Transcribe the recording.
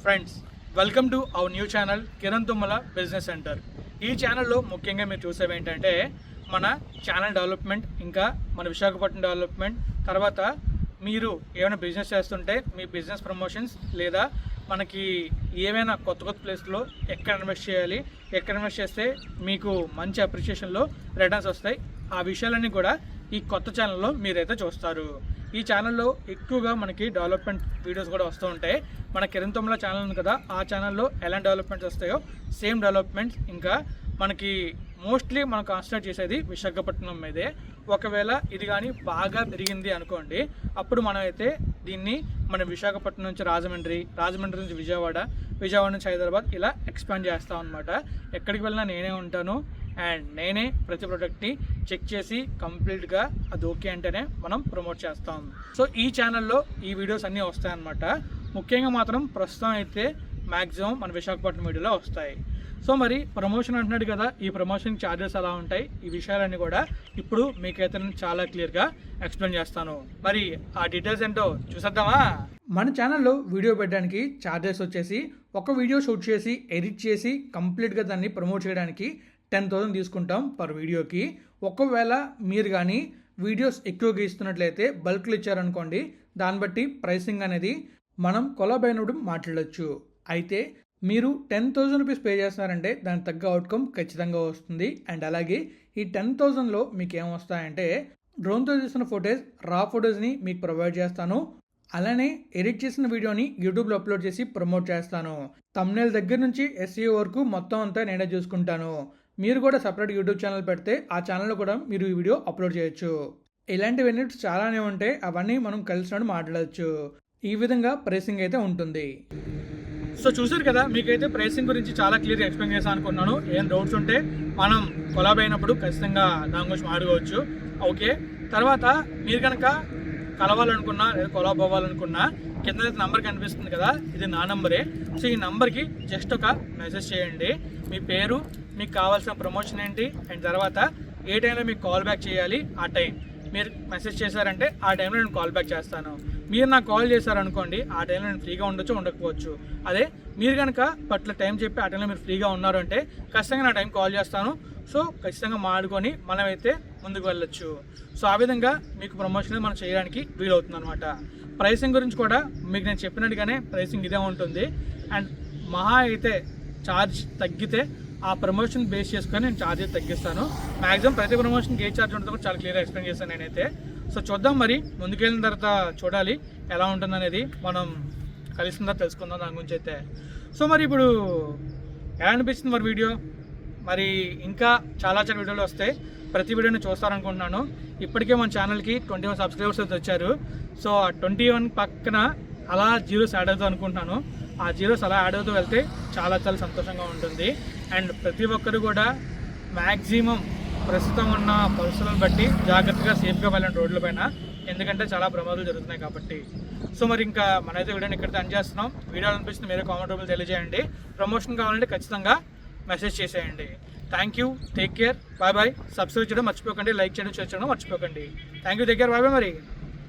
Friends, welcome to our new channel Kiran Tummala business centre. ఈ ఛానల్లో ముఖ్యంగా మీరు చూసేవి ఏంటంటే మన ఛానల్ డెవలప్మెంట్, ఇంకా మన విశాఖపట్నం డెవలప్మెంట్, తర్వాత మీరు ఏమైనా బిజినెస్ చేస్తుంటే మీ బిజినెస్ ప్రమోషన్స్, లేదా మనకి ఏమైనా కొత్త ప్లేస్లో ఎక్కడ ఇన్వెస్ట్ చేయాలి, ఎక్కడ ఇన్వెస్ట్ చేస్తే మీకు మంచి అప్రిషియేషన్లో రిటర్న్స్ వస్తాయి, ఆ విషయాలన్నీ కూడా ఈ కొత్త ఛానల్లో మీరైతే చూస్తారు. ఈ ఛానల్లో ఎక్కువగా మనకి డెవలప్మెంట్ వీడియోస్ కూడా వస్తూ ఉంటాయి. మన కిరణ్ తుమ్మల ఛానల్ ఉంది కదా, ఆ ఛానల్లో ఎలాంటి డెవలప్మెంట్స్ వస్తాయో సేమ్ డెవలప్మెంట్స్, ఇంకా మనకి మోస్ట్లీ మనం కాన్సన్ట్రేట్ చేసేది విశాఖపట్నం మీదే. ఒకవేళ ఇది కానీ బాగా పెరిగింది అనుకోండి, అప్పుడు మనం అయితే దీన్ని మన విశాఖపట్నం నుంచి రాజమండ్రి నుంచి విజయవాడ నుంచి హైదరాబాద్ ఇలా ఎక్స్పాండ్ చేస్తాం అనమాట. ఎక్కడికి వెళ్ళినా నేనే ఉంటాను అండ్ నేనే ప్రతి ప్రోడక్ట్ని చెక్ చేసి కంప్లీట్గా అది ఓకే అంటేనే మనం ప్రమోట్ చేస్తాం. సో ఈ ఛానల్లో ఈ వీడియోస్ అన్నీ వస్తాయన్నమాట. ముఖ్యంగా మాత్రం ప్రస్తుతం అయితే మ్యాక్సిమం మన విశాఖపట్నం వీడియోలో వస్తాయి. సో మరి ప్రమోషన్ అంటున్నాడు కదా, ఈ ప్రమోషన్ ఛార్జెస్ ఎలా ఉంటాయి, ఈ విషయాలన్నీ కూడా ఇప్పుడు మీకైతే నేను చాలా క్లియర్గా ఎక్స్ప్లెయిన్ చేస్తాను. మరి ఆ డీటెయిల్స్ ఏంటో చూసేద్దామా? మన ఛానల్లో వీడియో పెట్టడానికి ఛార్జెస్ వచ్చేసి, ఒక వీడియో షూట్ చేసి ఎడిట్ చేసి కంప్లీట్గా దాన్ని ప్రమోట్ చేయడానికి 10,000 తీసుకుంటాం పర్ వీడియోకి. ఒకవేళ మీరు కానీ వీడియోస్ ఎక్కువగా ఇస్తున్నట్లయితే బల్క్లు ఇచ్చారనుకోండి, దాన్ని బట్టి ప్రైసింగ్ అనేది మనం కొలాబ్ అయినప్పుడు మాట్లాడచ్చు. అయితే మీరు 10,000 రూపీస్ పే చేస్తున్నారంటే దానికి తగ్గ అవుట్కమ్ ఖచ్చితంగా వస్తుంది. అండ్ అలాగే ఈ 10,000లో మీకు ఏమొస్తాయంటే డ్రోన్తో తీసిన ఫొటోస్, రా ఫొటోస్ని మీకు ప్రొవైడ్ చేస్తాను. అలానే ఎడిట్ చేసిన వీడియోని యూట్యూబ్లో అప్లోడ్ చేసి ప్రమోట్ చేస్తాను. థంబ్నెయిల్ దగ్గర నుంచి SEO వరకు మొత్తం అంతా నేనే చూసుకుంటాను. మీరు కూడా సపరేట్ యూట్యూబ్ ఛానల్ పెడితే ఆ ఛానల్లో కూడా మీరు ఈ వీడియో అప్లోడ్ చేయొచ్చు. ఇలాంటి బెనిఫిట్స్ చాలానే ఉంటాయి, అవన్నీ మనం కలిసినట్టు మాట్లాడచ్చు. ఈ విధంగా ప్రైసింగ్ అయితే ఉంటుంది. సో చూసారు కదా, మీకైతే ప్రైసింగ్ గురించి చాలా క్లియర్గా ఎక్స్ప్లెయిన్ చేస్తాను అనుకున్నాను. ఏం డౌట్స్ ఉంటే మనం కొలాబ్ అయినప్పుడు ఖచ్చితంగా దాని గురించి మాట్లాడుకోవచ్చు. ఓకే, తర్వాత మీరు కనుక కలవాలనుకున్నా లేదా కొలాబ్ అవ్వాలనుకున్నా కింద నంబర్ కనిపిస్తుంది కదా, ఇది నా నంబరే. సో ఈ నంబర్కి జస్ట్ ఒక మెసేజ్ చేయండి. మీ పేరు, మీకు కావాల్సిన ప్రమోషన్ ఏంటి, అండ్ తర్వాత ఏ టైంలో మీకు కాల్ బ్యాక్ చేయాలి, ఆ టైం మీరు మెసేజ్ చేశారంటే ఆ టైంలో నేను కాల్ బ్యాక్ చేస్తాను. మీరు నాకు కాల్ చేశారనుకోండి, ఆ టైంలో నేను ఫ్రీగా ఉండొచ్చు, ఉండకపోవచ్చు. అదే మీరు కనుక పట్ల టైం చెప్పి ఆ టైంలో మీరు ఫ్రీగా ఉన్నారు అంటే ఖచ్చితంగా నా టైం కాల్ చేస్తాను. సో ఖచ్చితంగా మాడుకొని మనమైతే ముందుకు వెళ్ళొచ్చు. సో ఆ విధంగా మీకు ప్రమోషన్ మనం చేయడానికి వీలవుతుంది అనమాట. ప్రైసింగ్ గురించి కూడా మీకు నేను చెప్పినట్టుగానే ప్రైసింగ్ ఇదే ఉంటుంది. అండ్ మహా అయితే ఛార్జ్ తగ్గితే ఆ ప్రమోషన్ బేస్ చేసుకొని నేను ఛార్జెస్ తగ్గిస్తాను. మ్యాక్సిమం ప్రతి ప్రమోషన్కి ఏ ఛార్జ్ ఉంటుందో చాలా క్లియర్గా ఎక్స్ప్లెయిన్ చేస్తాను నేనైతే. సో చూద్దాం, మరి ముందుకెళ్ళిన తర్వాత చూడాలి ఎలా ఉంటుందనేది, మనం కలిసిన తర్వాత తెలుసుకుందాం దాని గురించి అయితే. సో మరి ఇప్పుడు ఎలా అనిపించింది మరి వీడియో? మరి ఇంకా చాలా వీడియోలు వస్తాయి, ప్రతి వీడియోని చూస్తారనుకుంటున్నాను. ఇప్పటికే మన ఛానల్కి 21 సబ్స్క్రైబర్స్ అయితే వచ్చారు. సో ఆ 21 పక్కన అలా జీరోస్ యాడ్ అవుతాం అనుకుంటున్నాను. ఆ జీరోస్ అలా యాడ్ అవుతూ వెళ్తే చాలా సంతోషంగా ఉంటుంది. అండ్ ప్రతి ఒక్కరు కూడా మ్యాక్సిమం ప్రస్తుతం ఉన్న పరిస్థితులను బట్టి జాగ్రత్తగా సేఫ్గా వెళ్ళండి రోడ్ల పైన, ఎందుకంటే చాలా ప్రమాదాలు జరుగుతున్నాయి కాబట్టి. సో మరి ఇంకా మనైతే వీడియోని ఇక్కడితో ఎండ్ చేస్తున్నాం. వీడియో అనిపిస్తుంది మీరే కామెంట్ రూపంలో తెలియజేయండి. ప్రమోషన్ కావాలంటే ఖచ్చితంగా మెసేజ్ చేసేయండి. Thank you, take care, bye bye. Subscribe చేయడం మర్చిపోకండి, లైక్ చేయడం, షేర్ చేయడం మర్చిపోకండి. Thank you, take care, bye bye. మరి